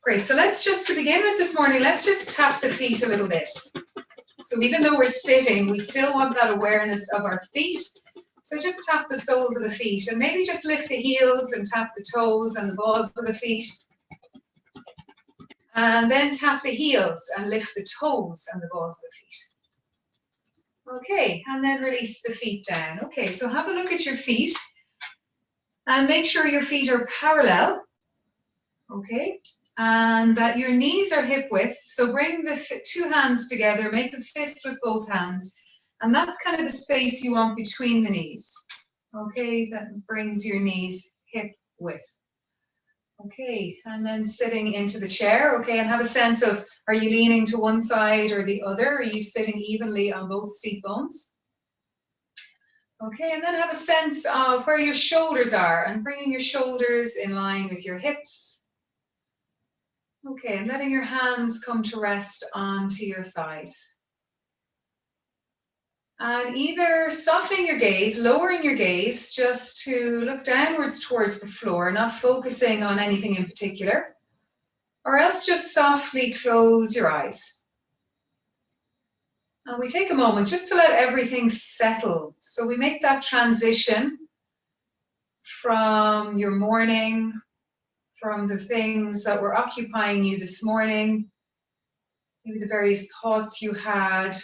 Great, so let's just, to begin with this morning, let's just tap the feet a little bit. So even though we're sitting, we still want that awareness of our feet. So just tap the soles of the feet and maybe just lift the heels and tap the toes and the balls of the feet. And then tap the heels and lift the toes and the balls of the feet. Okay, and then release the feet down. Okay, so have a look at your feet and make sure your feet are parallel. Okay, and that your knees are hip width. So bring the two hands together, make a fist with both hands. And that's kind of the space you want between the knees. Okay, that brings your knees hip width. Okay, and then sitting into the chair, okay, and have a sense of, are you leaning to one side or the other? Are you sitting evenly on both seat bones? Okay, and then have a sense of where your shoulders are and bringing your shoulders in line with your hips. Okay, and letting your hands come to rest onto your thighs. And either softening your gaze, lowering your gaze, just to look downwards towards the floor, not focusing on anything in particular, or else just softly close your eyes. And we take a moment just to let everything settle. So we make that transition from your morning, from the things that were occupying you this morning, maybe the various thoughts you had,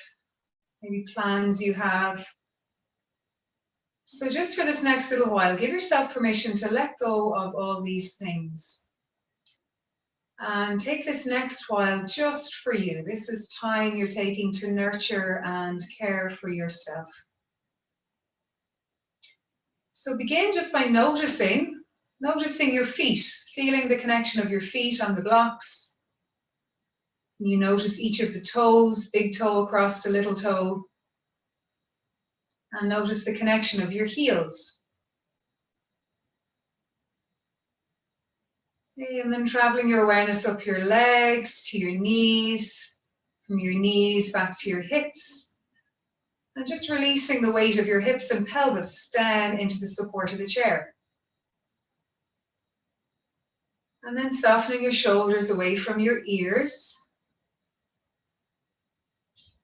maybe plans you have. So just for this next little while, give yourself permission to let go of all these things. And take this next while just for you. This is time you're taking to nurture and care for yourself. So begin just by noticing your feet, feeling the connection of your feet on the blocks. You notice each of the toes, big toe across the little toe. And notice the connection of your heels. Okay, and then traveling your awareness up your legs to your knees, from your knees back to your hips. And just releasing the weight of your hips and pelvis down into the support of the chair. And then softening your shoulders away from your ears.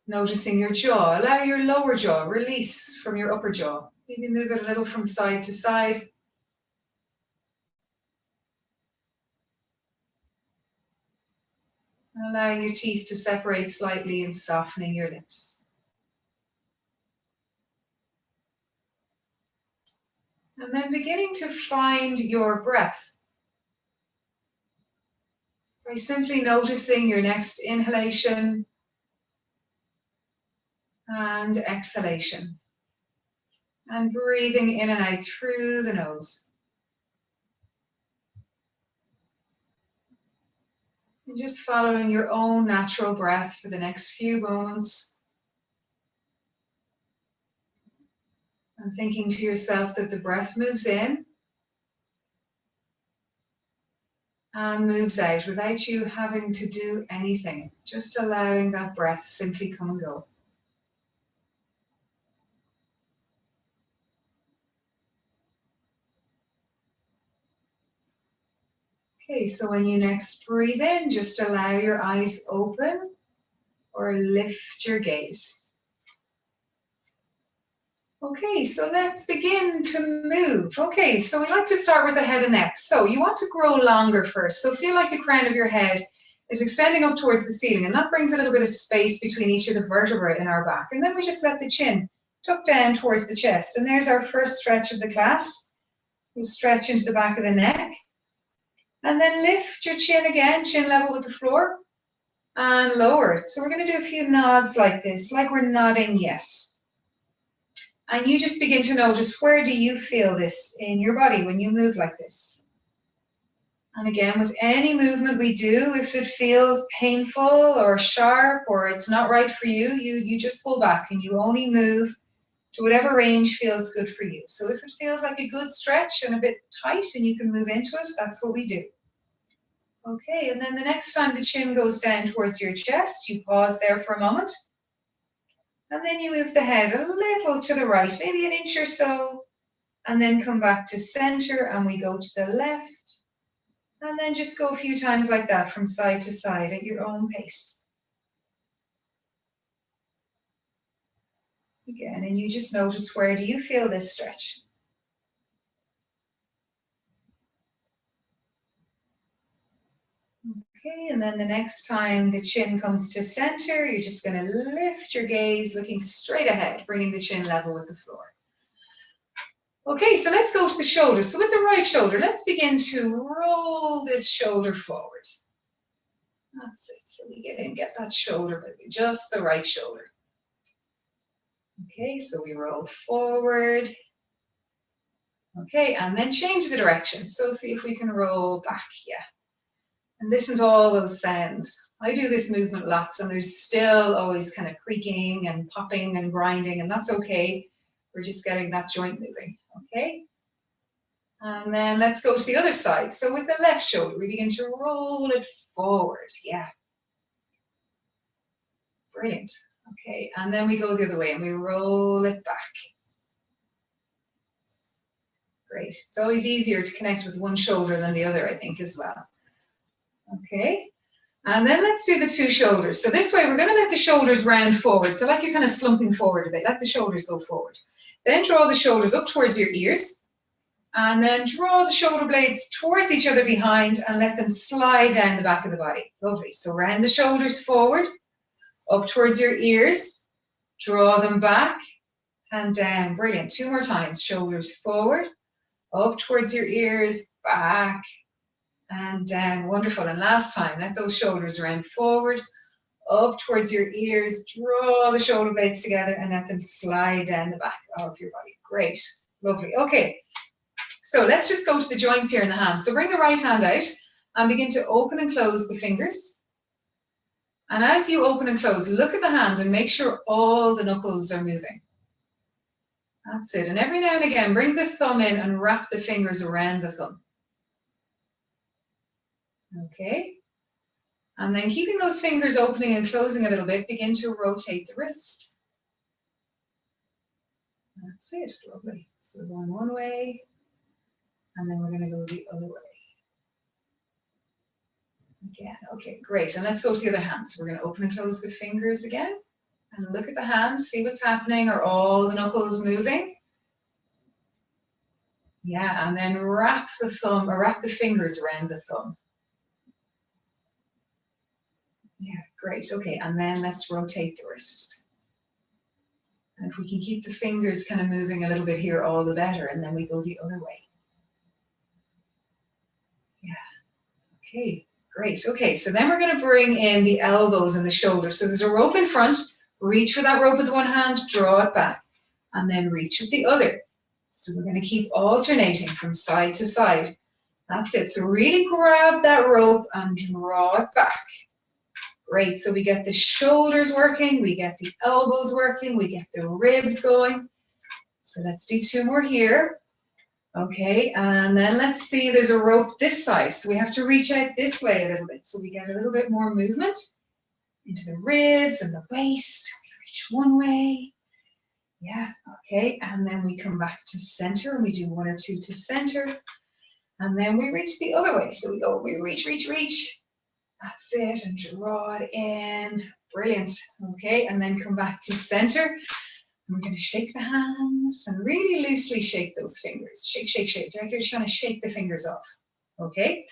Noticing your jaw. Allow your lower jaw release from your upper jaw. Maybe move it a little from side to side. And allowing your teeth to separate slightly and softening your lips. And then beginning to find your breath. By simply noticing your next inhalation and exhalation. And breathing in and out through the nose. And just following your own natural breath for the next few moments. And thinking to yourself that the breath moves in and moves out without you having to do anything. Just allowing that breath simply come and go. Okay, so when you next breathe in, just allow your eyes open or lift your gaze. Okay, so let's begin to move. Okay, so we like to start with the head and neck. So you want to grow longer first. So feel like the crown of your head is extending up towards the ceiling, and that brings a little bit of space between each of the vertebrae in our back. And then we just let the chin tuck down towards the chest. And there's our first stretch of the class. We'll stretch into the back of the neck. And then lift your chin again, chin level with the floor, and lower it. So we're going to do a few nods like this, like we're nodding yes. And you just begin to notice, where do you feel this in your body when you move like this? And again, with any movement we do, if it feels painful or sharp or it's not right for you, you just pull back and you only move to whatever range feels good for you. So if it feels like a good stretch and a bit tight and you can move into it, that's what we do. Okay, and then the next time the chin goes down towards your chest, you pause there for a moment. And then you move the head a little to the right, maybe an inch or so, and then come back to center and we go to the left And then just go a few times like that from side to side at your own pace. Again, and you just notice, where do you feel this stretch? Okay, and then the next time the chin comes to center, you're just going to lift your gaze, looking straight ahead, bringing the chin level with the floor. Okay, so let's go to the shoulders. So with the right shoulder, let's begin to roll this shoulder forward. That's it. So we get that shoulder, but just the right shoulder. Okay, so we roll forward. Okay, and then change the direction. So see if we can roll back, yeah. And listen to all those sounds. I do this movement lots, and there's still always kind of creaking and popping and grinding, and that's okay. We're just getting that joint moving, okay? And then let's go to the other side. So with the left shoulder, we begin to roll it forward, yeah. Brilliant, okay. And then we go the other way and we roll it back. Great. It's always easier to connect with one shoulder than the other, I think, as well. Okay, and then let's do the two shoulders. So this way, we're going to let the shoulders round forward. So like you're kind of slumping forward a bit, let the shoulders go forward. Then draw the shoulders up towards your ears, and then draw the shoulder blades towards each other behind and let them slide down the back of the body. Lovely. So round the shoulders forward, up towards your ears, draw them back and down. Brilliant. Two more times. Shoulders forward, up towards your ears, back, and down. Wonderful. And last time, let those shoulders round forward, up towards your ears, draw the shoulder blades together and let them slide down the back of your body. Great. Lovely. Okay. So let's just go to the joints here in the hand. So bring the right hand out and begin to open and close the fingers. And as you open and close, look at the hand and make sure all the knuckles are moving. That's it. And every now and again, bring the thumb in and wrap the fingers around the thumb. Okay, and then keeping those fingers opening and closing a little bit, begin to rotate the wrist. That's it, lovely. So we're going one way, and then we're going to go the other way. Again, okay, great. And let's go to the other hand. So we're going to open and close the fingers again, and look at the hand, see what's happening. Are all the knuckles moving? Yeah, and then wrap the thumb, or wrap the fingers around the thumb. Yeah, great. Okay, and then let's rotate the wrist. And if we can keep the fingers kind of moving a little bit here, all the better. And then we go the other way. Yeah, okay, great. Okay, so then we're going to bring in the elbows and the shoulders. So there's a rope in front. Reach for that rope with one hand, draw it back, and then reach with the other. So we're going to keep alternating from side to side. That's it. So really grab that rope and draw it back. Great, so we get the shoulders working, we get the elbows working, we get the ribs going. So let's do two more here. Okay, and then let's see, there's a rope this side. So we have to reach out this way a little bit. So we get a little bit more movement into the ribs and the waist. We reach one way. Yeah, okay, and then we come back to center and we do one or two to center. And then we reach the other way. So we go, we reach, reach, reach. That's it, and draw it in. Brilliant. Okay, and then come back to center. And we're going to shake the hands and really loosely shake those fingers. Shake, shake, shake. Like you're trying to shake the fingers off. Okay,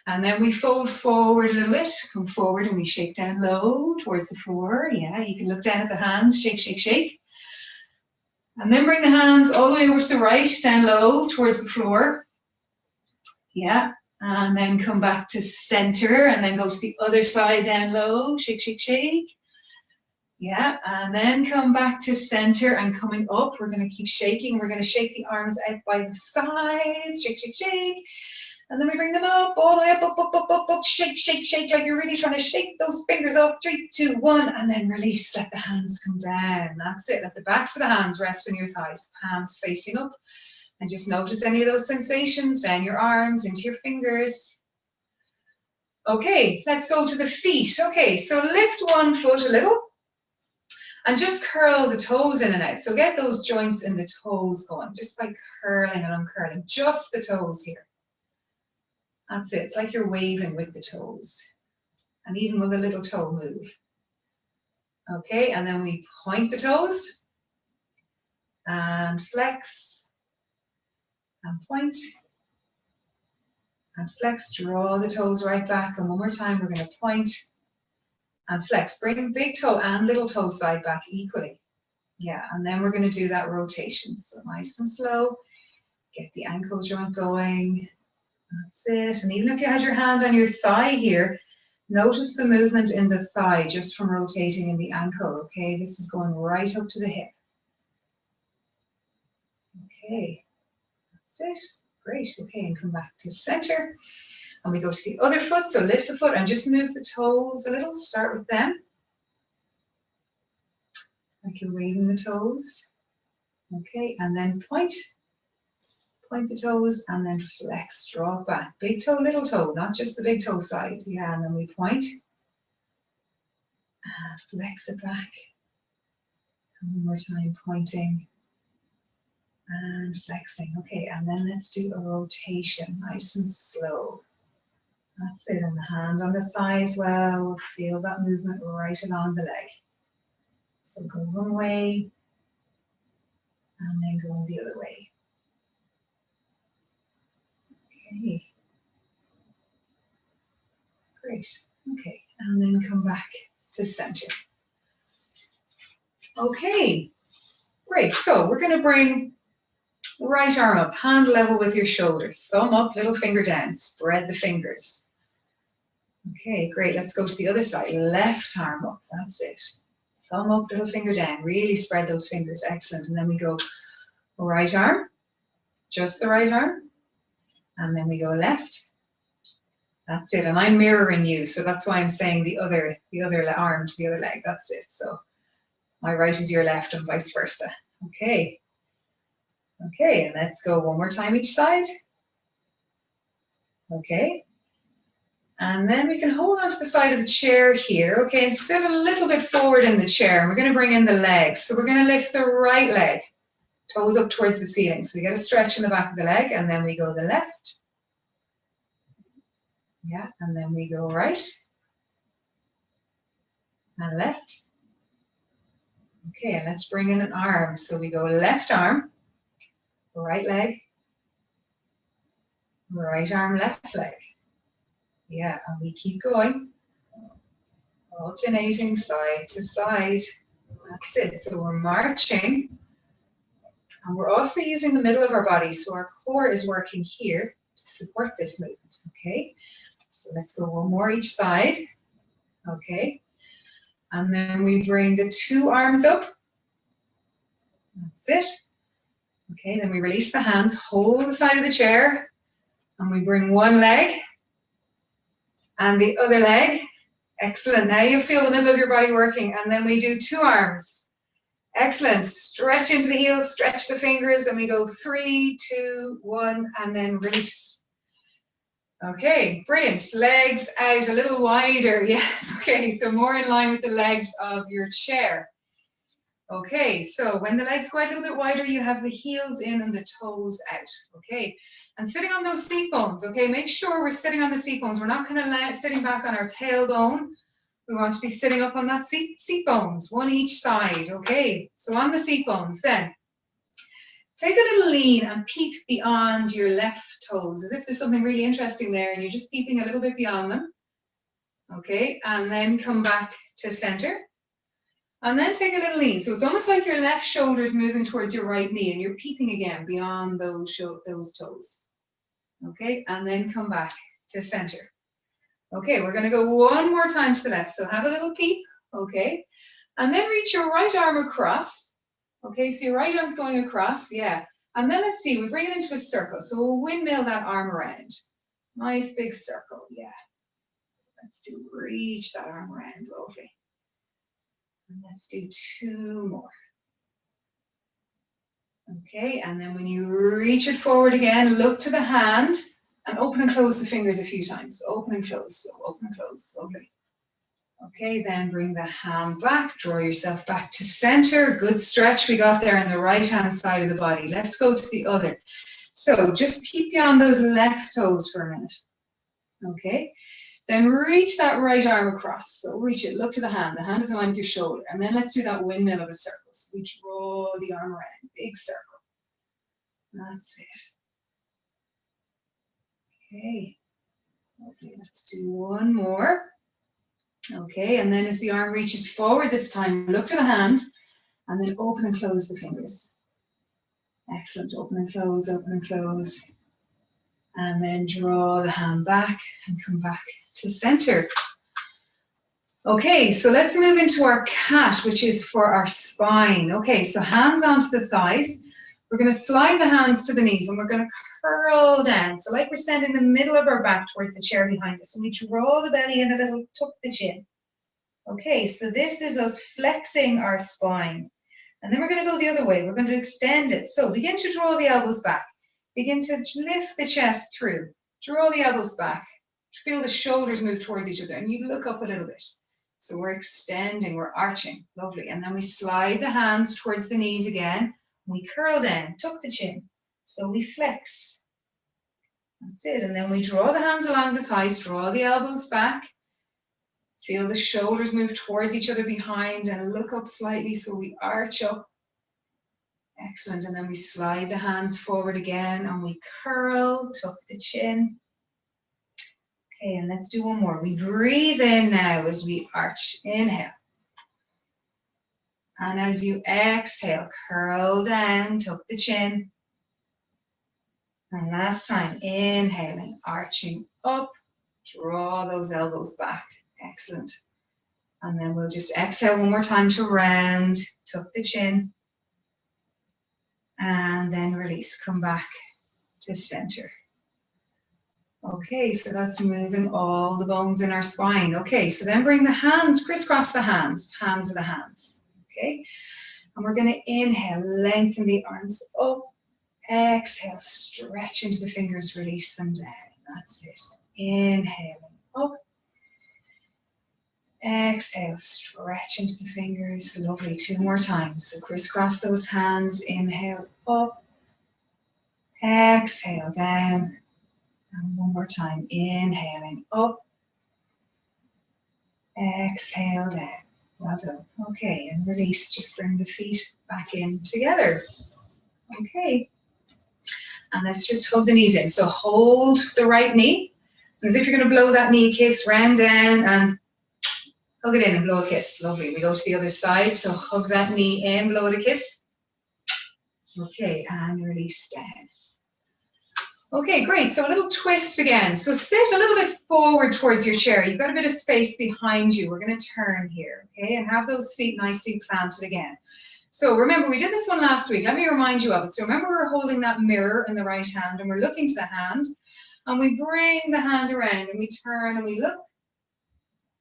and then we fold forward a little bit. Come forward and we shake down low towards the floor. Yeah, you can look down at the hands. Shake, shake, shake. And then bring the hands all the way over to the right, down low towards the floor. Yeah. And then come back to center and then go to the other side down low, shake, shake, shake. Yeah, and then come back to center and coming up, we're going to keep shaking. We're going to shake the arms out by the sides, shake, shake, shake. And then we bring them up, all the way up, up, up, up, up, up, shake, shake, shake, like you're really trying to shake those fingers up. 3, 2, 1, and then release, let the hands come down. That's it, let the backs of the hands rest on your thighs, palms facing up. And just notice any of those sensations down your arms, into your fingers. Okay, let's go to the feet. Okay, so lift one foot a little and just curl the toes in and out. So get those joints in the toes going, just by curling and uncurling, just the toes here. That's it. It's like you're waving with the toes. And even with a little toe move. Okay, and then we point the toes. And flex. And point. And flex. Draw the toes right back. And one more time, we're going to point. And flex. Bring big toe and little toe side back equally. Yeah, and then we're going to do that rotation. So nice and slow. Get the ankle joint going. That's it. And even if you had your hand on your thigh here, notice the movement in the thigh just from rotating in the ankle. Okay, this is going right up to the hip. Okay, that's it. Great. Okay, and come back to center. And we go to the other foot. So lift the foot and just move the toes a little. Start with them. Like you're waving the toes. Okay, and then point. Point the toes and then flex, draw it back. Big toe, little toe, not just the big toe side. Yeah, and then we point. And flex it back. And one more time, pointing. And flexing. Okay, and then let's do a rotation, nice and slow. That's it, and the hand on the thigh as well. We'll feel that movement right along the leg. So go one way, and then go the other way. Okay. Great. Okay, and then come back to center. Okay, great. So we're going to bring right arm up, hand level with your shoulders. Thumb up, little finger down. Spread the fingers. Okay, great. Let's go to the other side. Left arm up. That's it. Thumb up, little finger down. Really spread those fingers. Excellent. And then we go right arm, just the right arm. And then we go left. That's it. And I'm mirroring you, so that's why I'm saying the other arm to the other leg. That's it. So my right is your left and vice versa. Okay. Okay, and let's go one more time each side. Okay. And then we can hold on to the side of the chair here. Okay, and sit a little bit forward in the chair. And we're going to bring in the legs. So we're going to lift the right leg. Toes up towards the ceiling. So we get a stretch in the back of the leg, and then we go the left. Yeah, and then we go right. And left. Okay, and let's bring in an arm. So we go left arm, right leg, right arm, left leg. Yeah, and we keep going. Alternating side to side. That's it. So we're marching. And we're also using the middle of our body, so our core is working here to support this movement, okay? So let's go one more each side, okay? And then we bring the two arms up. That's it. Okay, then we release the hands, hold the side of the chair, and we bring one leg and the other leg. Excellent. Now you feel the middle of your body working, and then we do two arms. Excellent. Stretch into the heels, stretch the fingers, and we go 3, 2, 1, and then release. Okay, brilliant. Legs out a little wider. Yeah, okay, so more in line with the legs of your chair. Okay, so when the legs go out a little bit wider, you have the heels in and the toes out. Okay, and sitting on those seat bones. Okay, make sure we're sitting on the seat bones. We're not kind of sitting back on our tailbone. We want to be sitting up on that seat bones, one each side, okay? So on the seat bones then, take a little lean and peep beyond your left toes, as if there's something really interesting there and you're just peeping a little bit beyond them, okay? And then come back to center. And then take a little lean. So it's almost like your left shoulder is moving towards your right knee and you're peeping again beyond those toes, okay? And then come back to center. Okay, we're going to go one more time to the left. So have a little peep, okay? And then reach your right arm across. Okay, so your right arm's going across, yeah. And then let's see, we bring it into a circle. So we'll windmill that arm around. Nice big circle, yeah. Let's do, reach that arm around, lovely. And let's do two more. Okay, and then when you reach it forward again, look to the hand. And open and close the fingers a few times. So open and close, so open and close, lovely. Okay, then bring the hand back, draw yourself back to center. Good stretch we got there on the right hand side of the body. Let's go to the other. So just keep you on those left toes for a minute. Okay. Then reach that right arm across. So reach it, look to the hand. The hand is in line with your shoulder. And then let's do that windmill of a circle. So we draw the arm around, big circle. That's it. Okay. Okay, let's do one more. Okay, and then as the arm reaches forward this time, look to the hand and then open and close the fingers. Excellent, open and close, open and close. And then draw the hand back and come back to center. Okay, so let's move into our cat, which is for our spine. Okay, so hands onto the thighs. We're going to slide the hands to the knees and we're going to curl down. So like we're standing in the middle of our back towards the chair behind us. And we draw the belly in a little, tuck the chin. Okay, so this is us flexing our spine. And then we're going to go the other way. We're going to extend it. So begin to draw the elbows back. Begin to lift the chest through. Draw the elbows back. Feel the shoulders move towards each other. And you look up a little bit. So we're extending, we're arching. Lovely. And then we slide the hands towards the knees again. We curl down, tuck the chin. So we flex. That's it. And then we draw the hands along the thighs, draw the elbows back. Feel the shoulders move towards each other behind and look up slightly so we arch up. Excellent. And then we slide the hands forward again and we curl, tuck the chin. Okay, and let's do one more. We breathe in now as we arch. Inhale. And as you exhale, curl down, tuck the chin. And last time, inhaling, arching up, draw those elbows back. Excellent. And then we'll just exhale one more time to round, tuck the chin. And then release, come back to center. Okay, so that's moving all the bones in our spine. Okay, so then bring the hands, crisscross the hands of the hands. Okay, and we're going to inhale, lengthen the arms up. Exhale, stretch into the fingers, release them down. That's it. Inhaling up. Exhale, stretch into the fingers. Lovely. 2 more times. So crisscross those hands. Inhale up. Exhale down. And one more time. Inhaling up. Exhale down. Well done. Okay, and release. Just bring the feet back in together. Okay. And let's just hug the knees in. So hold the right knee. As if you're going to blow that knee a kiss, round down and hug it in and blow a kiss. Lovely. We go to the other side. So hug that knee in, blow it a kiss. Okay, and release down. Okay, great. So a little twist again. So sit a little bit forward towards your chair. You've got a bit of space behind you. We're going to turn here, okay, and have those feet nicely planted again. So remember, we did this one last week. Let me remind you of it. So remember, we're holding that mirror in the right hand and we're looking to the hand and we bring the hand around and we turn and we look.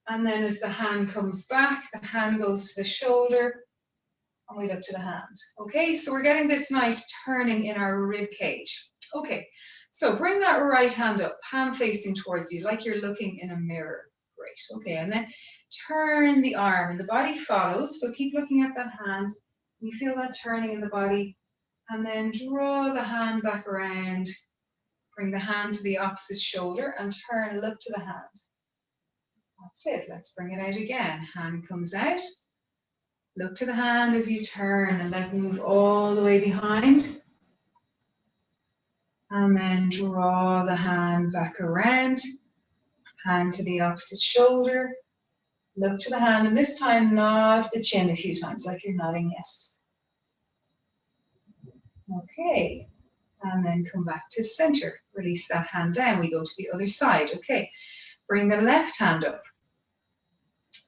And then as the hand comes back, the hand goes to the shoulder and we look to the hand. Okay, so we're getting this nice turning in our rib cage. Okay, so bring that right hand up, palm facing towards you, like you're looking in a mirror. Great, okay, and then turn the arm and the body follows. So keep looking at that hand. You feel that turning in the body. And then draw the hand back around. Bring the hand to the opposite shoulder and turn and look to the hand. That's it. Let's bring it out again. Hand comes out. Look to the hand as you turn and let it move all the way behind. And then draw the hand back around. Hand to the opposite shoulder. Look to the hand and this time nod the chin a few times like you're nodding yes. Okay. And then come back to center. Release that hand down. We go to the other side. Okay. Bring the left hand up.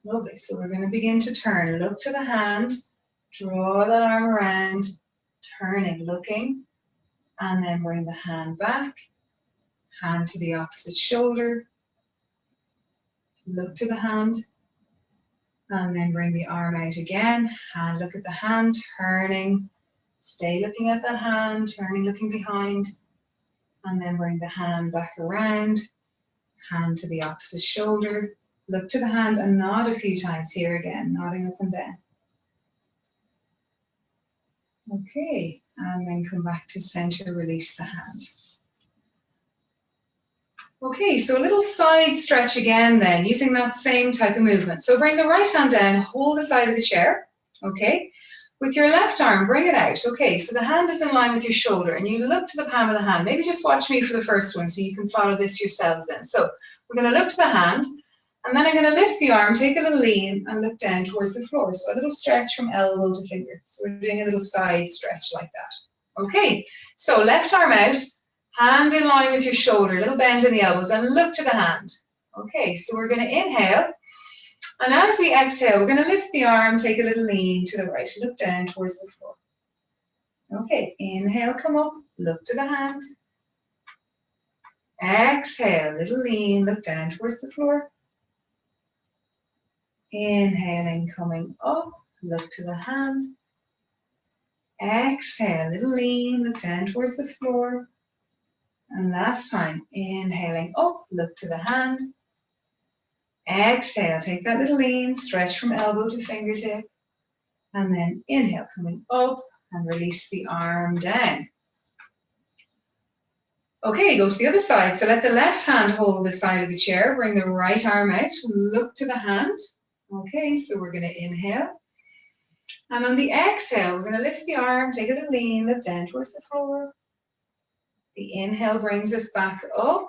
Lovely. So we're going to begin to turn. Look to the hand. Draw that arm around. Turning, looking. And then bring the hand back. Hand to the opposite shoulder. Look to the hand. And then bring the arm out again. Hand, look at the hand. Turning. Stay looking at that hand. Turning, looking behind. And then bring the hand back around. Hand to the opposite shoulder. Look to the hand and nod a few times here again, nodding up and down. Okay, and then come back to center, release the hand. Okay, so a little side stretch again then, using that same type of movement. So bring the right hand down, hold the side of the chair, okay? With your left arm, bring it out. Okay, so the hand is in line with your shoulder and you look to the palm of the hand. Maybe just watch me for the first one so you can follow this yourselves then. So we're going to look to the hand and then I'm going to lift the arm, take a little lean and look down towards the floor. So a little stretch from elbow to finger. So we're doing a little side stretch like that. Okay, so left arm out, hand in line with your shoulder, little bend in the elbows and look to the hand. Okay, so we're going to inhale. And as we exhale, we're going to lift the arm, take a little lean to the right, look down towards the floor. Okay, inhale, come up, look to the hand. Exhale, little lean, look down towards the floor. Inhaling, coming up, look to the hand. Exhale, little lean, look down towards the floor. And last time, inhaling up, look to the hand. Exhale, take that little lean, stretch from elbow to fingertip. And then inhale, coming up and release the arm down. Okay, go to the other side. So let the left hand hold the side of the chair, bring the right arm out, look to the hand. Okay, so we're going to inhale. And on the exhale, we're going to lift the arm, take a little lean, look down towards the floor. The inhale brings us back up,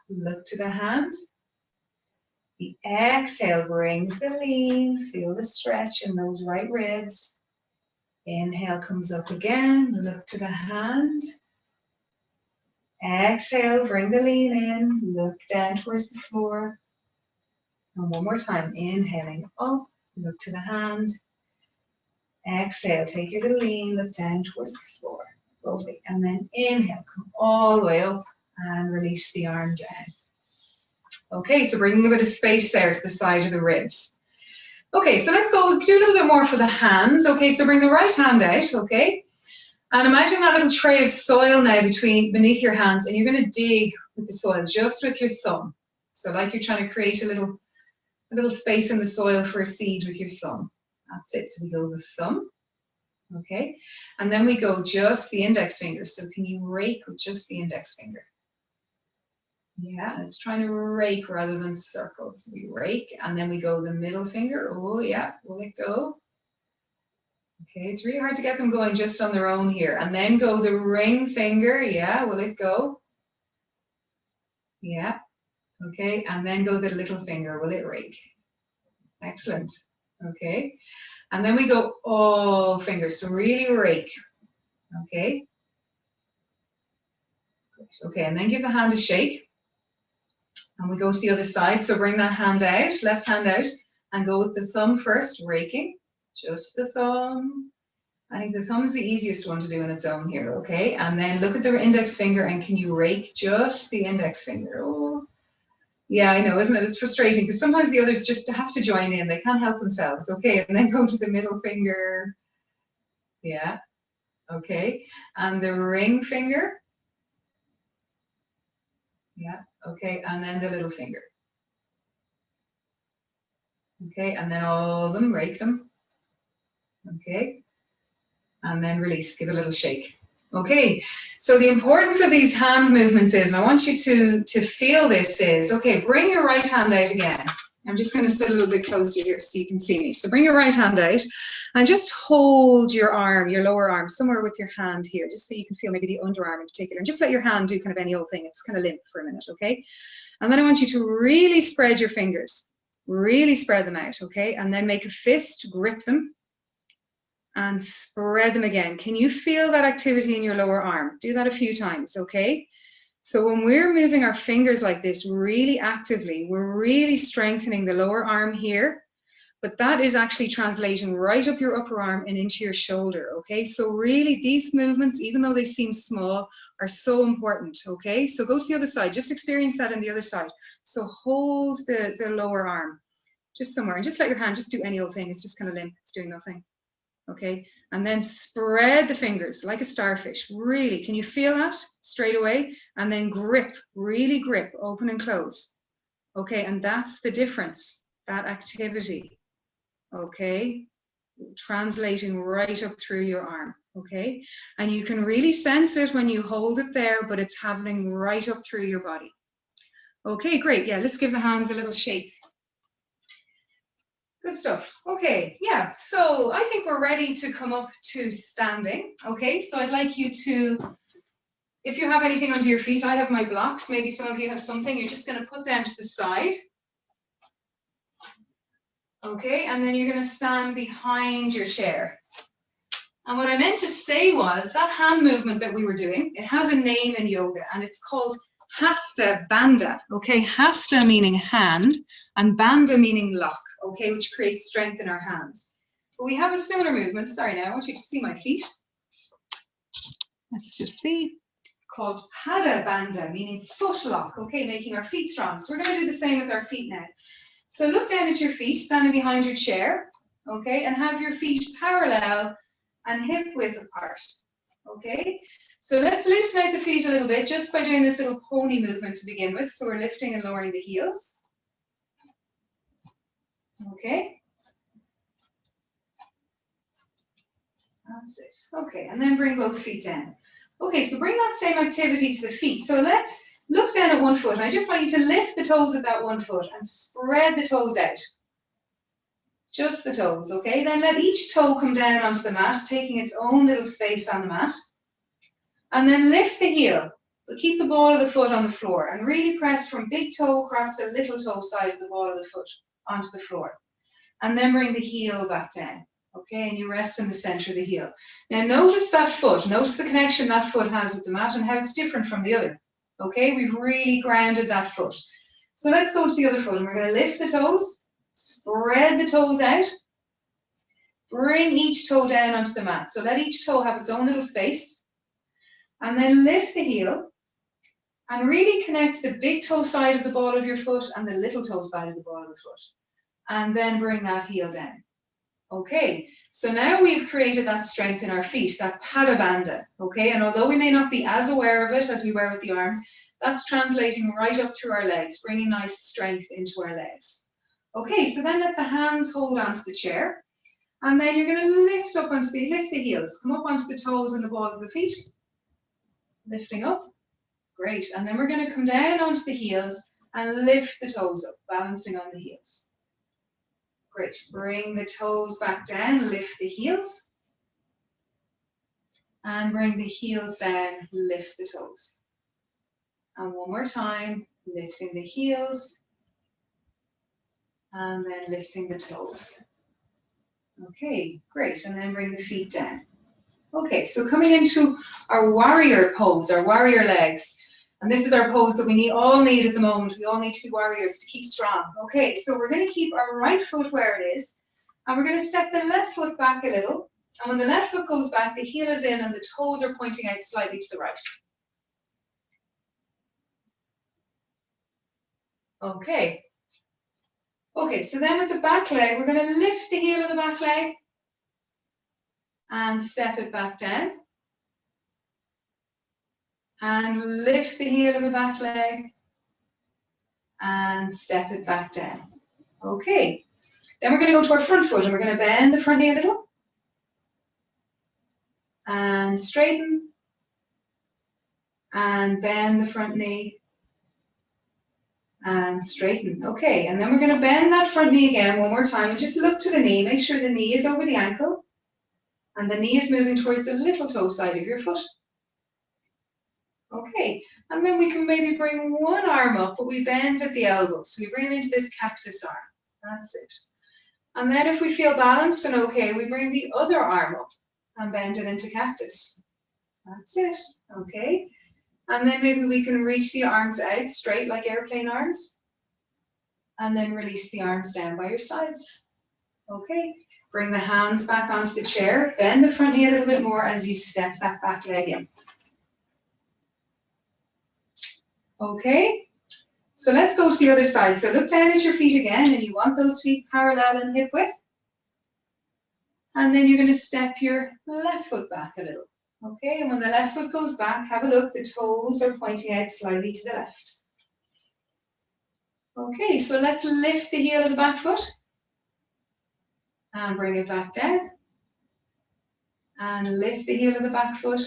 look to the hand. The exhale brings the lean, feel the stretch in those right ribs. Inhale comes up again, look to the hand. Exhale, bring the lean in, look down towards the floor. And one more time, inhaling up, look to the hand. Exhale, take your little lean, look down towards the floor. Lovely. And then inhale, come all the way up and release the arm down. Okay, so bringing a bit of space there to the side of the ribs. Okay, so let's go do a little bit more for the hands. Okay, so bring the right hand out, okay? And imagine that little tray of soil now beneath your hands, and you're going to dig with the soil just with your thumb. So like you're trying to create a little space in the soil for a seed with your thumb. That's it. So we go the thumb, okay? And then we go just the index finger. So can you rake with just the index finger? Yeah, it's trying to rake rather than circle. So we rake and then we go the middle finger. Oh yeah, will it go? Okay, it's really hard to get them going just on their own here. And then go the ring finger. Yeah, will it go? Yeah, okay. And then go the little finger. Will it rake? Excellent. Okay. And then we go all fingers. So really rake. Okay. Good. Okay, and then give the hand a shake. And we go to the other side. So bring that hand out, left hand out, and go with the thumb first, raking. Just the thumb. I think the thumb is the easiest one to do on its own here, okay? And then look at the index finger and can you rake just the index finger? Oh, yeah, I know, isn't it? It's frustrating because sometimes the others just have to join in. They can't help themselves, okay? And then go to the middle finger. Yeah, okay. And the ring finger. Yeah, okay. And then the little finger. Okay, and then all of them, rake them. Okay, and then release, give a little shake. Okay, so the importance of these hand movements is, and I want you to feel this is, okay, bring your right hand out again. I'm just going to sit a little bit closer here so you can see me. So bring your right hand out and just hold your arm, your lower arm, somewhere with your hand here, just so you can feel maybe the underarm in particular. And just let your hand do kind of any old thing. It's kind of limp for a minute, okay? And then I want you to really spread your fingers. Really spread them out, okay? And then make a fist, grip them, and spread them again. Can you feel that activity in your lower arm? Do that a few times, okay? So when we're moving our fingers like this really actively, we're really strengthening the lower arm here, but that is actually translating right up your upper arm and into your shoulder, okay? So really these movements, even though they seem small, are so important, okay? So go to the other side, just experience that on the other side. So hold the lower arm just somewhere and just let your hand just do any old thing. It's just kind of limp, it's doing nothing. Okay, and then spread the fingers like a starfish. Really, can you feel that straight away? And then grip, really grip, open and close. Okay, and that's the difference, that activity. Okay, translating right up through your arm. Okay, and you can really sense it when you hold it there, but it's happening right up through your body. Okay, great. Yeah, let's give the hands a little shake. Good stuff. Okay, yeah, so I think we're ready to come up to standing. Okay, so I'd like you to, if you have anything under your feet, I have my blocks. Maybe some of you have something. You're just going to put them to the side. Okay, and then you're going to stand behind your chair. And what I meant to say was that hand movement that we were doing, it has a name in yoga and it's called Hasta Bandha. Okay, Hasta meaning hand and Bandha meaning lock, okay, which creates strength in our hands. But we have a similar movement, sorry now, I want you to see my feet. Let's just see. Called Pada Bandha, meaning foot lock, okay, making our feet strong. So we're going to do the same with our feet now. So look down at your feet, standing behind your chair, okay, and have your feet parallel and hip width apart, okay? So let's loosen out the feet a little bit just by doing this little pony movement to begin with. So we're lifting and lowering the heels, okay? That's it, okay, and then bring both feet down. Okay, so bring that same activity to the feet. So let's look down at one foot, and I just want you to lift the toes of that one foot and spread the toes out. Just the toes, okay? Then let each toe come down onto the mat, taking its own little space on the mat. And then lift the heel, but keep the ball of the foot on the floor and really press from big toe across the little toe side of the ball of the foot onto the floor. And then bring the heel back down, okay? And you rest in the center of the heel. Now notice that foot, notice the connection that foot has with the mat and how it's different from the other, okay? We've really grounded that foot. So let's go to the other foot and we're going to lift the toes. Spread the toes out. Bring each toe down onto the mat. So let each toe have its own little space. And then lift the heel. And really connect the big toe side of the ball of your foot and the little toe side of the ball of the foot. And then bring that heel down. Okay, so now we've created that strength in our feet, that Pada Bandha. Okay, and although we may not be as aware of it as we were with the arms, that's translating right up through our legs, bringing nice strength into our legs. Okay, so then let the hands hold onto the chair. And then you're going to lift up onto lift the heels. Come up onto the toes and the balls of the feet. Lifting up. Great. And then we're going to come down onto the heels and lift the toes up, balancing on the heels. Great. Bring the toes back down, lift the heels. And bring the heels down, lift the toes. And one more time, lifting the heels. And then lifting the toes. Okay, great. And then bring the feet down. Okay, so coming into our warrior pose, our warrior legs. And this is our pose that we all need at the moment. We all need to be warriors to keep strong. Okay, so we're going to keep our right foot where it is. And we're going to step the left foot back a little. And when the left foot goes back, the heel is in and the toes are pointing out slightly to the right. Okay. Okay, so then with the back leg, we're going to lift the heel of the back leg and step it back down. And lift the heel of the back leg and step it back down. Okay, then we're going to go to our front foot and we're going to bend the front knee a little. And straighten. And bend the front knee. And straighten. Okay, and then we're going to bend that front knee again one more time and just look to the knee. Make sure the knee is over the ankle and the knee is moving towards the little toe side of your foot. Okay, and then we can maybe bring one arm up, but we bend at the elbow. So we bring it into this cactus arm. That's it. And then if we feel balanced and okay, we bring the other arm up and bend it into cactus. That's it. Okay. And then maybe we can reach the arms out straight like airplane arms. And then release the arms down by your sides. Okay. Bring the hands back onto the chair. Bend the front knee a little bit more as you step that back leg in. Okay. So let's go to the other side. So look down at your feet again and you want those feet parallel in hip width. And then you're going to step your left foot back a little. Okay, and when the left foot goes back, have a look, the toes are pointing out slightly to the left. Okay, so let's lift the heel of the back foot and bring it back down. And lift the heel of the back foot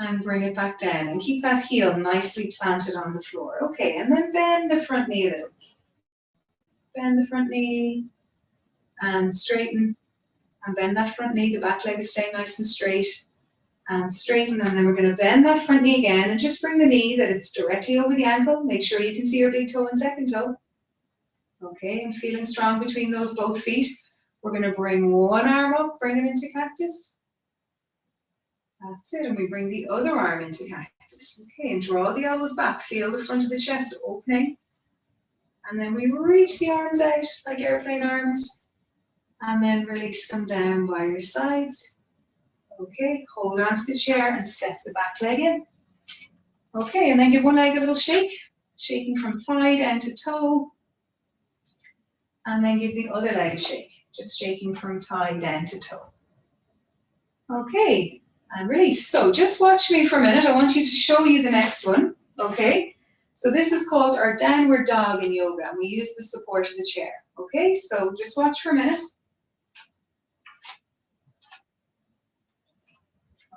And bring it back down and keep that heel nicely planted on the floor. Okay, and then bend the front knee a little. Bend the front knee and straighten and bend that front knee. The back leg is staying nice and straight and straighten. And then we're going to bend that front knee again and just bring the knee that it's directly over the ankle. Make sure you can see your big toe and second toe. Okay, and feeling strong between those both feet. We're going to bring one arm up, bring it into cactus. That's it, and we bring the other arm into cactus. Okay, and draw the elbows back. Feel the front of the chest opening. And then we reach the arms out like airplane arms. And then release them down by your sides. Okay, hold on to the chair and step the back leg in. Okay, and then give one leg a little shake. Shaking from thigh down to toe. And then give the other leg a shake. Just shaking from thigh down to toe. Okay. And release. So just watch me for a minute. I want you to show you the next one. Okay. So this is called our downward dog in yoga. And we use the support of the chair. Okay. So just watch for a minute.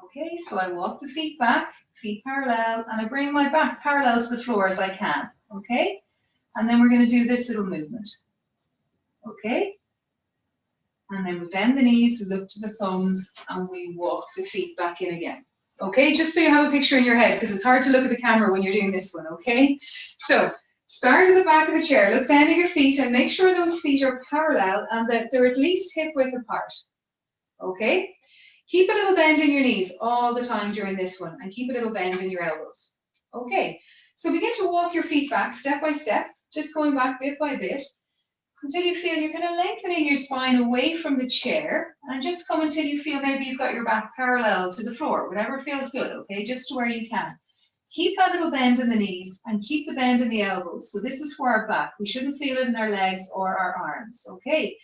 Okay. So I walk the feet back, feet parallel, and I bring my back parallel to the floor as I can. Okay. And then we're going to do this little movement. Okay. And then we bend the knees, look to the thumbs, and we walk the feet back in again. Okay, just so you have a picture in your head, because it's hard to look at the camera when you're doing this one, okay? So, start at the back of the chair, look down at your feet, and make sure those feet are parallel and that they're at least hip width apart. Okay? Keep a little bend in your knees all the time during this one, and keep a little bend in your elbows. Okay, so begin to walk your feet back step by step, just going back bit by bit, until you feel you're kind of lengthening your spine away from the chair, and just come until you feel maybe you've got your back parallel to the floor, whatever feels good, okay, just to where you can. Keep that little bend in the knees and keep the bend in the elbows. So this is for our back. We shouldn't feel it in our legs or our arms, okay?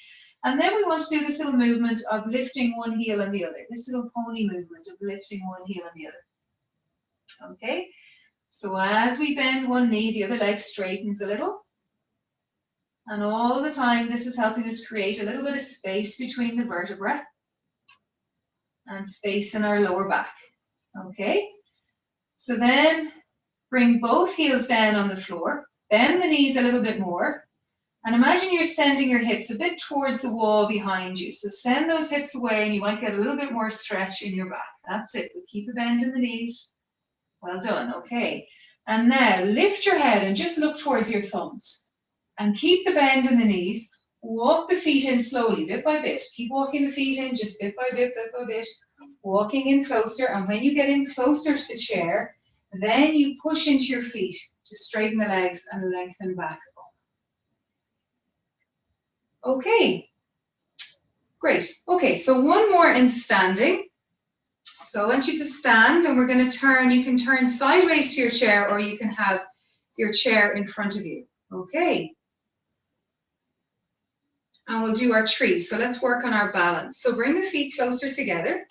And then we want to do this little movement of lifting one heel and the other, this little pony movement of lifting one heel and the other, okay? So as we bend one knee, the other leg straightens a little. And all the time, this is helping us create a little bit of space between the vertebrae and space in our lower back. Okay? So then bring both heels down on the floor, bend the knees a little bit more, and imagine you're sending your hips a bit towards the wall behind you. So send those hips away and you might get a little bit more stretch in your back. That's it. But keep a bend in the knees. Well done. Okay. And now lift your head and just look towards your thumbs. And keep the bend in the knees. Walk the feet in slowly, bit by bit. Keep walking the feet in, just bit by bit, bit by bit. Walking in closer. And when you get in closer to the chair, then you push into your feet to straighten the legs and lengthen back up. Okay. Great. Okay, so one more in standing. So I want you to stand and we're going to turn. You can turn sideways to your chair or you can have your chair in front of you. Okay. And we'll do our tree. So let's work on our balance. So bring the feet closer together.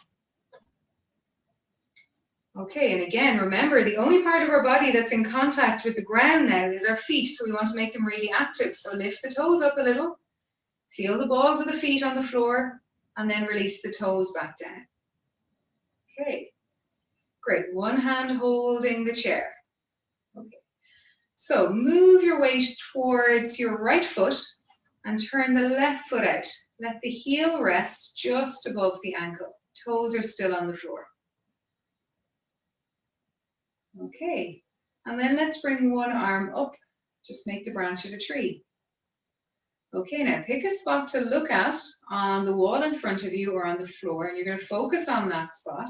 Okay, and again, remember, the only part of our body that's in contact with the ground now is our feet. So we want to make them really active. So lift the toes up a little. Feel the balls of the feet on the floor. And then release the toes back down. Okay, great. One hand holding the chair. Okay. So move your weight towards your right foot. And turn the left foot out. Let the heel rest just above the ankle. Toes are still on the floor. Okay, and then let's bring one arm up. Just make the branch of a tree. Okay, now pick a spot to look at on the wall in front of you or on the floor, and you're going to focus on that spot.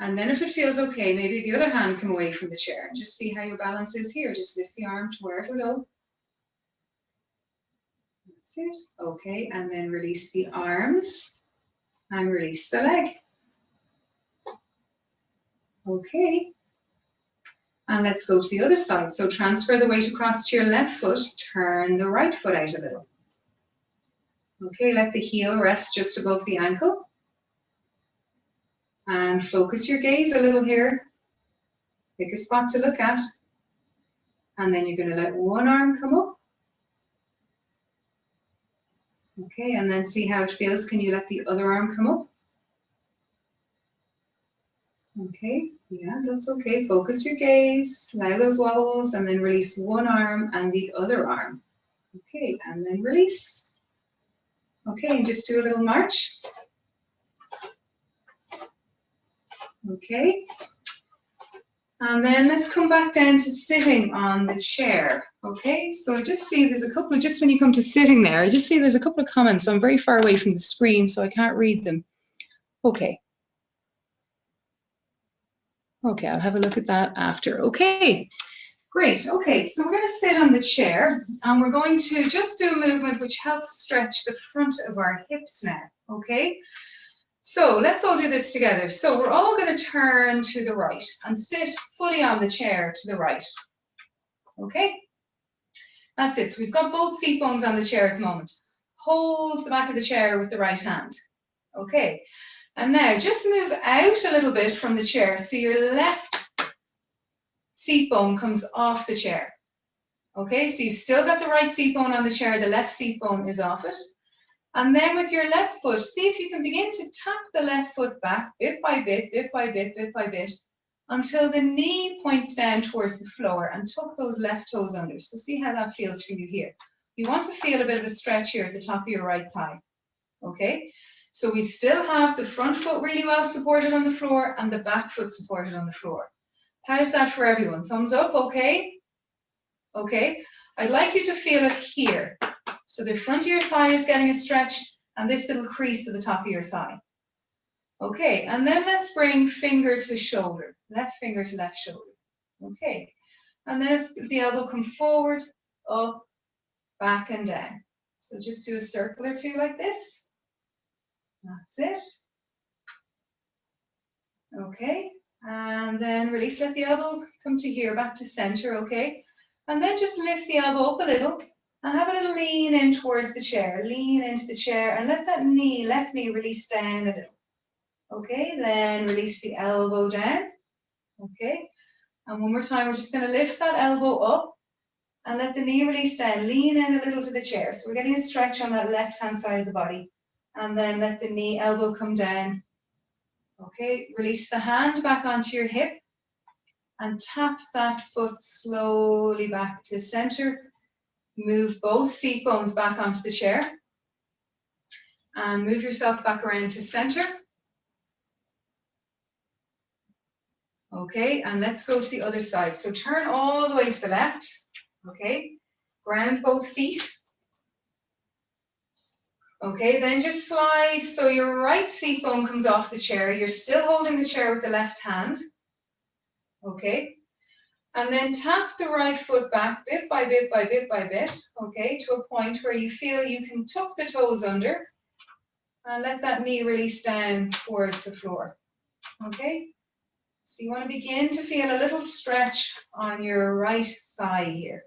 And then if it feels okay, maybe the other hand come away from the chair and just see how your balance is here. Just lift the arm to where it'll go. It. Okay, and then release the arms and release the leg. Okay, and let's go to the other side. So transfer the weight across to your left foot, turn the right foot out a little. Okay, let the heel rest just above the ankle. And focus your gaze a little here. Pick a spot to look at. And then you're going to let one arm come up. Okay, and then see how it feels. Can you let the other arm come up? Okay, yeah, that's okay. Focus your gaze, allow those wobbles, and then release one arm and the other arm. Okay, and then release. Okay, and just do a little march. Okay. And then let's come back down to sitting on the chair. Okay, so I just see there's a couple of, just when you come to sitting there, I just see there's a couple of comments. I'm very far away from the screen, so I can't read them. Okay. Okay, I'll have a look at that after. Okay, great. Okay, so we're going to sit on the chair and we're going to just do a movement which helps stretch the front of our hips now. Okay, so let's all do this together. So we're all going to turn to the right and sit fully on the chair to the right. Okay, that's it. So we've got both seat bones on the chair at the moment. Hold the back of the chair with the right hand. Okay, and now just move out a little bit from the chair so your left seat bone comes off the chair. Okay, so you've still got the right seat bone on the chair, the left seat bone is off it. And then with your left foot, see if you can begin to tap the left foot back bit by bit, bit by bit, bit by bit, until the knee points down towards the floor and tuck those left toes under. So see how that feels for you here. You want to feel a bit of a stretch here at the top of your right thigh. Okay, so we still have the front foot really well supported on the floor and the back foot supported on the floor. How's that for everyone? Thumbs up, okay? Okay, I'd like you to feel it here. So the front of your thigh is getting a stretch and this little crease to the top of your thigh. Okay, and then let's bring finger to shoulder, left finger to left shoulder. Okay, and then the elbow come forward, up, back and down. So just do a circle or two like this. That's it. Okay, and then release, let the elbow come to here, back to center, okay? And then just lift the elbow up a little and have a little lean in towards the chair. Lean into the chair and let that knee, left knee release down a little. Okay, then release the elbow down. Okay, and one more time, we're just gonna lift that elbow up and let the knee release down. Lean in a little to the chair. So we're getting a stretch on that left-hand side of the body. And then let the knee, elbow come down. Okay, release the hand back onto your hip and tap that foot slowly back to center. Move both seat bones back onto the chair and move yourself back around to center. Okay, and let's go to the other side. So turn all the way to the left. Okay, ground both feet. Okay, then just slide so your right seat bone comes off the chair. You're still holding the chair with the left hand. Okay, and then tap the right foot back bit by bit by bit by bit, okay, to a point where you feel you can tuck the toes under and let that knee release down towards the floor. Okay, so you want to begin to feel a little stretch on your right thigh here.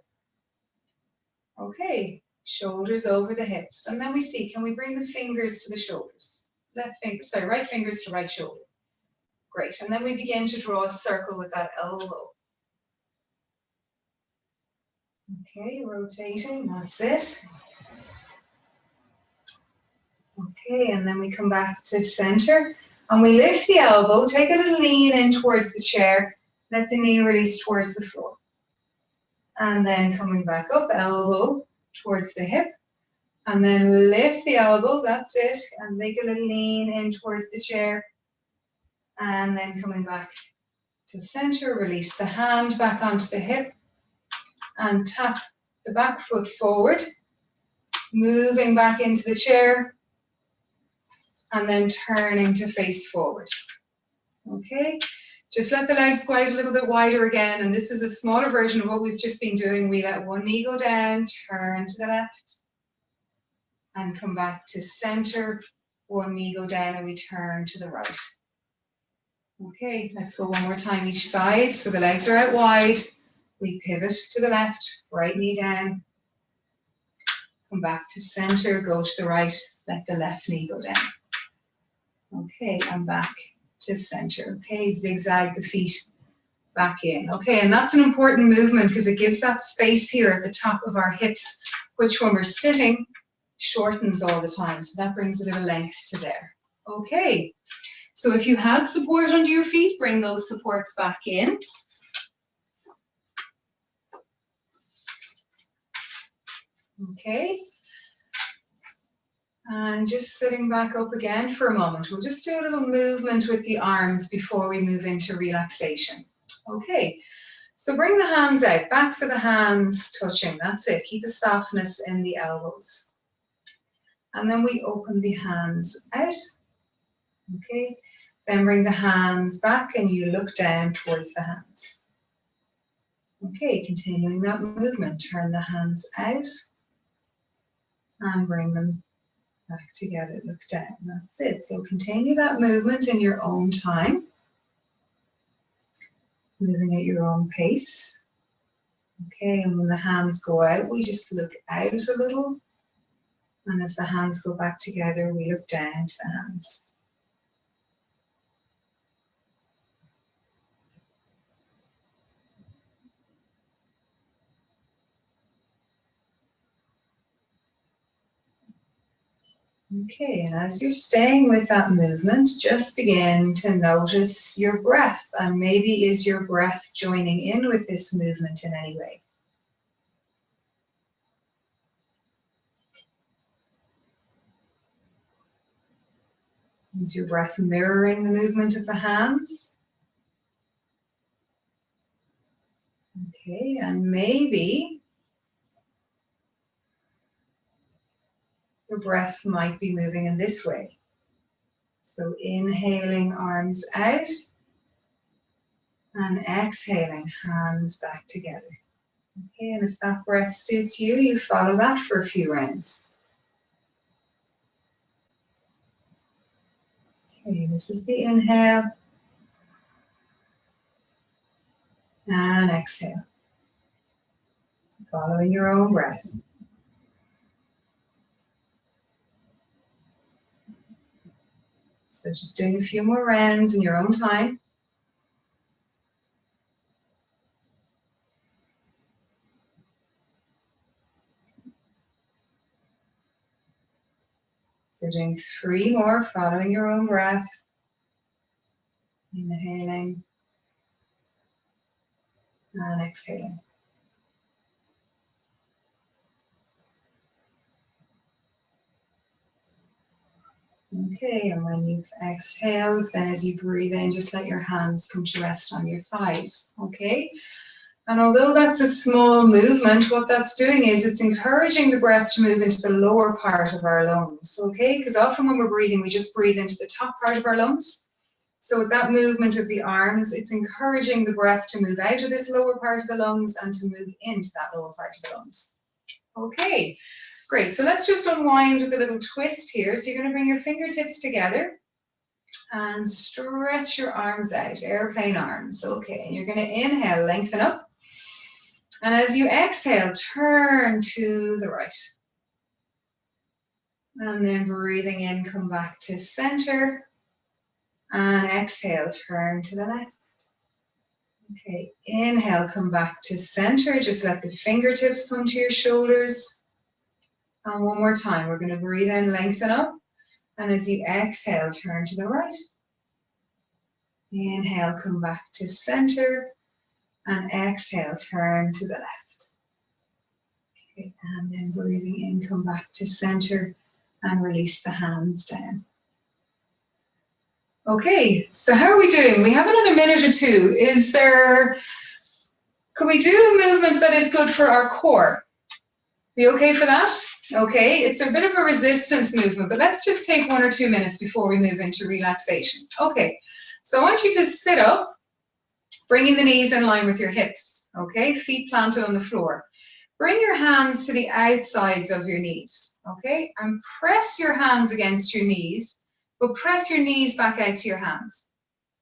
Okay, shoulders over the hips, and then we see, can we bring the fingers to the shoulders? Right fingers to right shoulder. Great, and then we begin to draw a circle with that elbow. Okay, rotating, that's it. Okay, and then we come back to center, and we lift the elbow, take a little lean in towards the chair, let the knee release towards the floor. And then coming back up, elbow towards the hip, and then lift the elbow, that's it, and make a little lean in towards the chair. And then coming back to center, release the hand back onto the hip and tap the back foot forward, moving back into the chair and then turning to face forward. Okay, just let the legs go out a little bit wider again, and this is a smaller version of what we've just been doing. We let one knee go down, turn to the left and come back to center, one knee go down and we turn to the right. Okay, let's go one more time each side. So the legs are out wide. We pivot to the left, right knee down. Come back to center, go to the right, let the left knee go down. Okay, and back to center. Okay, zigzag the feet back in. Okay, and that's an important movement because it gives that space here at the top of our hips, which when we're sitting, shortens all the time. So that brings a bit of length to there. Okay. So if you had support under your feet, bring those supports back in. Okay. And just sitting back up again for a moment. We'll just do a little movement with the arms before we move into relaxation. Okay. So bring the hands out, backs of the hands touching. That's it. Keep a softness in the elbows. And then we open the hands out. Okay. Then bring the hands back and you look down towards the hands. Okay, continuing that movement. Turn the hands out and bring them back together. Look down. That's it. So continue that movement in your own time. Moving at your own pace. Okay, and when the hands go out, we just look out a little. And as the hands go back together, we look down to the hands. Okay, and as you're staying with that movement, just begin to notice your breath. And maybe is your breath joining in with this movement in any way? Is your breath mirroring the movement of the hands? Okay, and maybe your breath might be moving in this way. So inhaling, arms out, and exhaling, hands back together. Okay, and if that breath suits you, you follow that for a few rounds. Okay, this is the inhale. And exhale. Following your own breath. So just doing a few more rounds in your own time. So doing 3 more, following your own breath. Inhaling. And exhaling. Okay, and when you've exhaled, then as you breathe in, just let your hands come to rest on your thighs, okay? And although that's a small movement, what that's doing is it's encouraging the breath to move into the lower part of our lungs, okay? Because often when we're breathing, we just breathe into the top part of our lungs. So with that movement of the arms, it's encouraging the breath to move out of this lower part of the lungs and to move into that lower part of the lungs. Okay. Great, so let's just unwind with a little twist here. So you're going to bring your fingertips together and stretch your arms out, airplane arms. Okay, and you're going to inhale, lengthen up. And as you exhale, turn to the right. And then breathing in, come back to center. And exhale, turn to the left. Okay, inhale, come back to center. Just let the fingertips come to your shoulders. And one more time, we're going to breathe in, lengthen up. And as you exhale, turn to the right. Inhale, come back to center. And exhale, turn to the left. Okay, and then breathing in, come back to center and release the hands down. Okay, so how are we doing? We have another minute or two. Could we do a movement that is good for our core? Be okay for that? Okay, it's a bit of a resistance movement, but let's just take 1 or 2 minutes before we move into relaxation. Okay, so I want you to sit up, bringing the knees in line with your hips, okay? Feet planted on the floor. Bring your hands to the outsides of your knees, okay? And press your hands against your knees, but press your knees back out to your hands,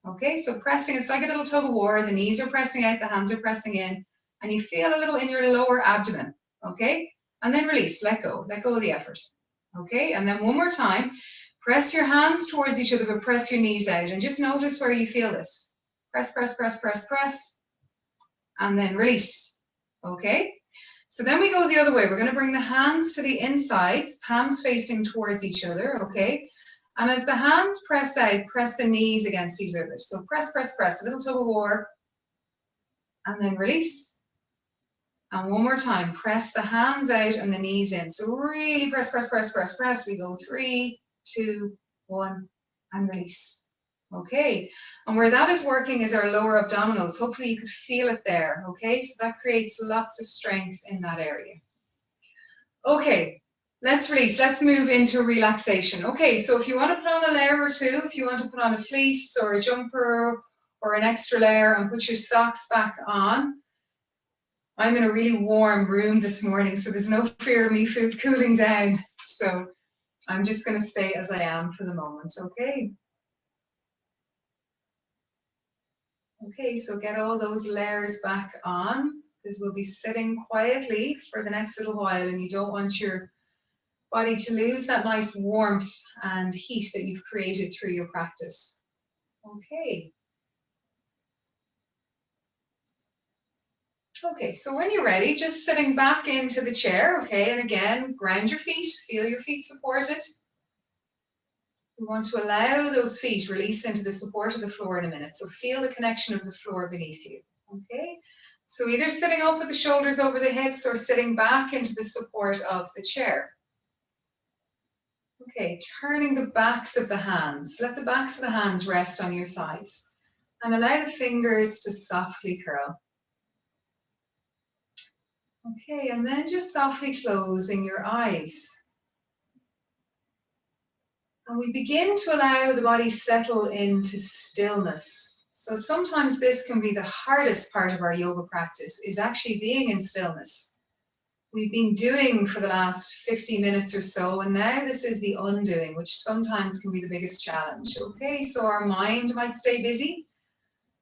okay? So pressing, it's like a little tug of war. The knees are pressing out, the hands are pressing in, and you feel a little in your lower abdomen, okay? And then release, let go of the effort, okay? And then one more time, press your hands towards each other, but press your knees out, and just notice where you feel this. Press, press, press, press, press, and then release, okay? So then we go the other way. We're gonna bring the hands to the insides, palms facing towards each other, okay? And as the hands press out, press the knees against each other. So press, press, press, a little tug of war, and then release. And one more time, press the hands out and the knees in. So really press, press, press, press, press. We go 3, 2, 1, and release. Okay, and where that is working is our lower abdominals. Hopefully you could feel it there, okay? So that creates lots of strength in that area. Okay, let's release. Let's move into relaxation. Okay, so if you want to put on a layer or two, if you want to put on a fleece or a jumper or an extra layer and put your socks back on. I'm in a really warm room this morning, so there's no fear of me food cooling down. So I'm just going to stay as I am for the moment, okay? Okay, so get all those layers back on, because we'll be sitting quietly for the next little while, and you don't want your body to lose that nice warmth and heat that you've created through your practice. Okay. Okay, so when you're ready, just sitting back into the chair, okay, and again, ground your feet, feel your feet supported. We want to allow those feet release into the support of the floor in a minute. So feel the connection of the floor beneath you, okay? So either sitting up with the shoulders over the hips or sitting back into the support of the chair. Okay, turning the backs of the hands. Let the backs of the hands rest on your thighs and allow the fingers to softly curl. Okay, and then just softly closing your eyes. And we begin to allow the body settle into stillness. So sometimes this can be the hardest part of our yoga practice, is actually being in stillness. We've been doing for the last 50 minutes or so, and now this is the undoing, which sometimes can be the biggest challenge. Okay, so our mind might stay busy,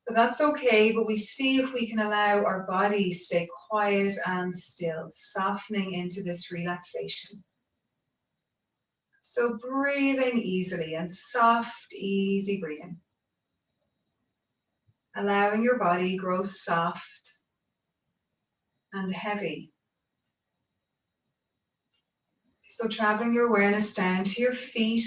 but that's okay. But we see if we can allow our body stay quiet and still, softening into this relaxation. So breathing easily and soft, easy breathing. Allowing your body grow soft and heavy. So traveling your awareness down to your feet,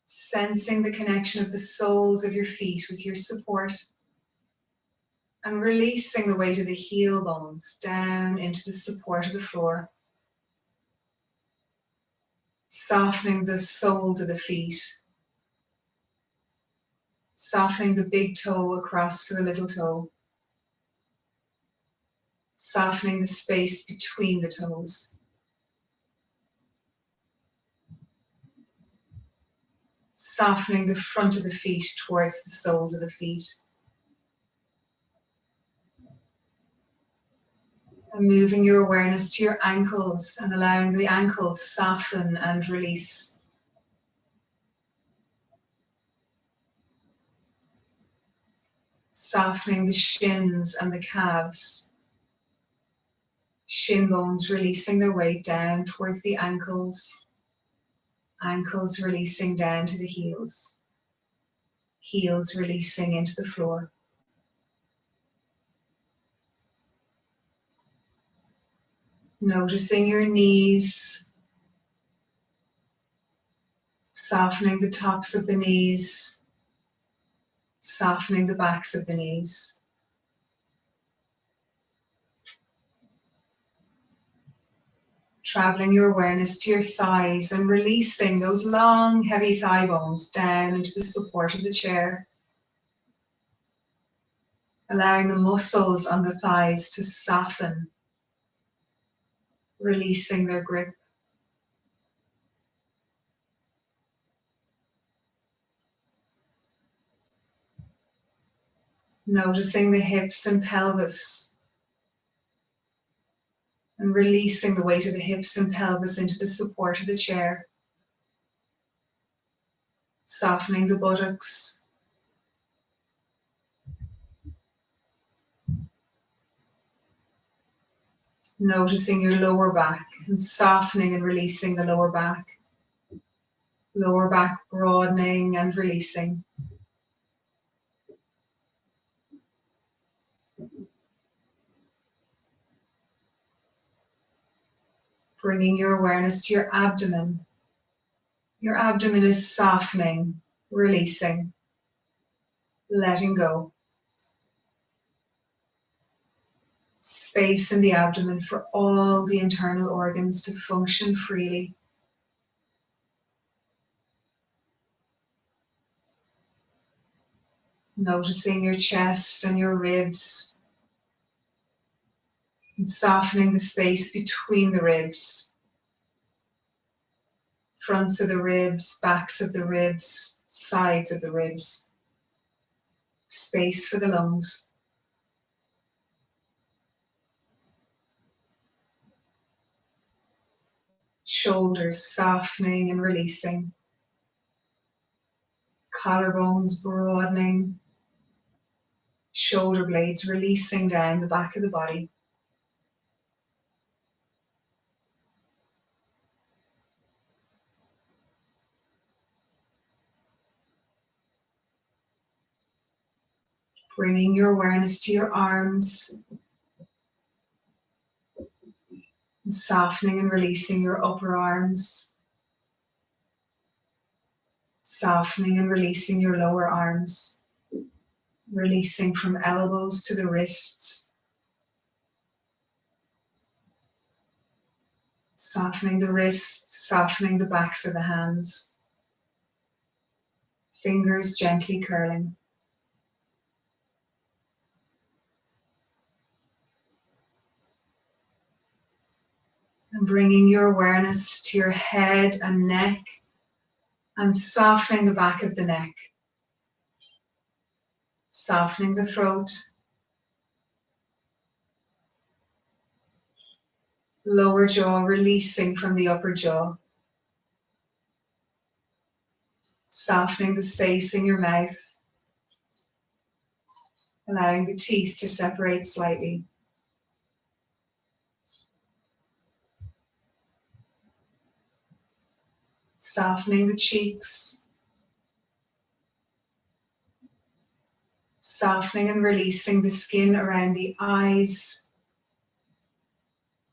sensing the connection of the soles of your feet with your support, and releasing the weight of the heel bones down into the support of the floor. Softening the soles of the feet. Softening the big toe across to the little toe. Softening the space between the toes. Softening the front of the feet towards the soles of the feet. And moving your awareness to your ankles and allowing the ankles soften and release. Softening the shins and the calves. Shin bones releasing their weight down towards the ankles. Ankles releasing down to the heels. Heels releasing into the floor. Noticing your knees. Softening the tops of the knees. Softening the backs of the knees. Traveling your awareness to your thighs and releasing those long, heavy thigh bones down into the support of the chair. Allowing the muscles on the thighs to soften, releasing their grip. Noticing the hips and pelvis. And releasing the weight of the hips and pelvis into the support of the chair. Softening the buttocks. Noticing your lower back and softening and releasing the lower back. Lower back broadening and releasing. Bringing your awareness to your abdomen. Your abdomen is softening, releasing, letting go. Space in the abdomen for all the internal organs to function freely. Noticing your chest and your ribs, and softening the space between the ribs. Fronts of the ribs, backs of the ribs, sides of the ribs. Space for the lungs. Shoulders softening and releasing. Collarbones broadening. Shoulder blades releasing down the back of the body. Bringing your awareness to your arms. And softening and releasing your upper arms. Softening and releasing your lower arms. Releasing from elbows to the wrists. Softening the wrists, softening the backs of the hands. Fingers gently curling. And bringing your awareness to your head and neck and softening the back of the neck. Softening the throat. Lower jaw releasing from the upper jaw. Softening the space in your mouth. Allowing the teeth to separate slightly. Softening the cheeks. Softening and releasing the skin around the eyes.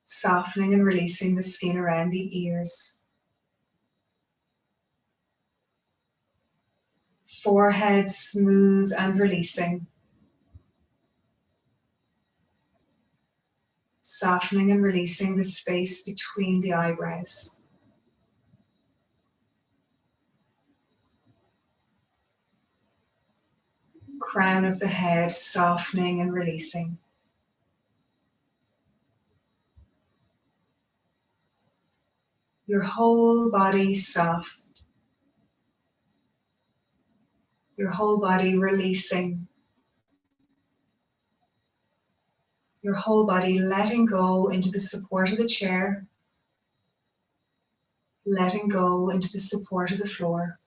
Softening and releasing the skin around the ears. Forehead smooth and releasing. Softening and releasing the space between the eyebrows. Crown of the head softening and releasing. Your whole body soft. Your whole body releasing. Your whole body letting go into the support of the chair. Letting go into the support of the floor.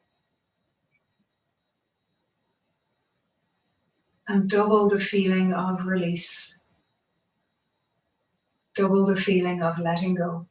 And double the feeling of release. Double the feeling of letting go.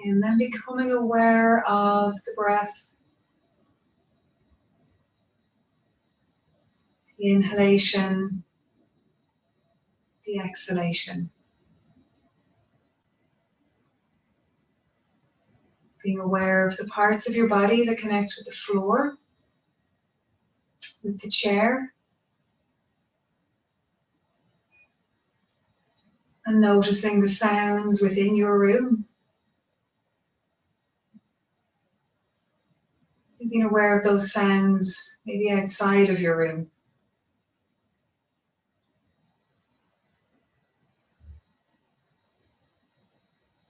And then becoming aware of the breath. The inhalation, the exhalation. Being aware of the parts of your body that connect with the floor, with the chair. And noticing the sounds within your room. Being aware of those sounds maybe outside of your room.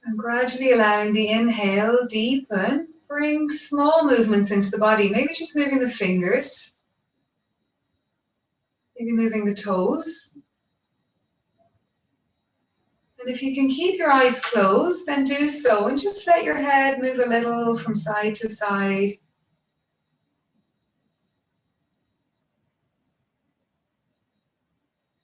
And gradually allowing the inhale deepen bring small movements into the body, maybe just moving the fingers, maybe moving the toes. And if you can keep your eyes closed, then do so, and just let your head move a little from side to side.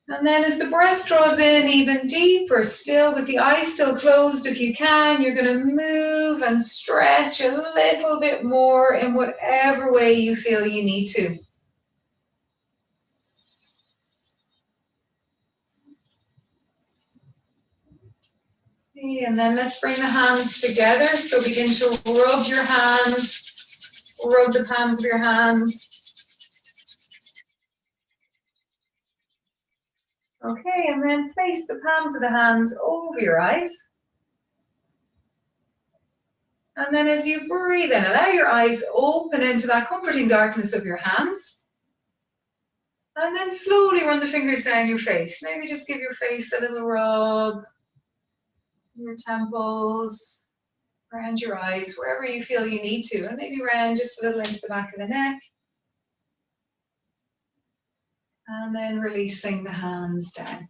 And then as the breath draws in even deeper, still with the eyes still closed, if you can, you're going to move and stretch a little bit more in whatever way you feel you need to. Okay, and then let's bring the hands together. So begin to rub your hands, rub the palms of your hands. Okay, and then place the palms of the hands over your eyes. And then as you breathe in, allow your eyes open into that comforting darkness of your hands. And then slowly run the fingers down your face. Maybe just give your face a little rub, your temples, around your eyes, wherever you feel you need to. And maybe round just a little into the back of the neck. And then releasing the hands down.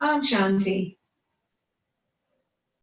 Om Shanti.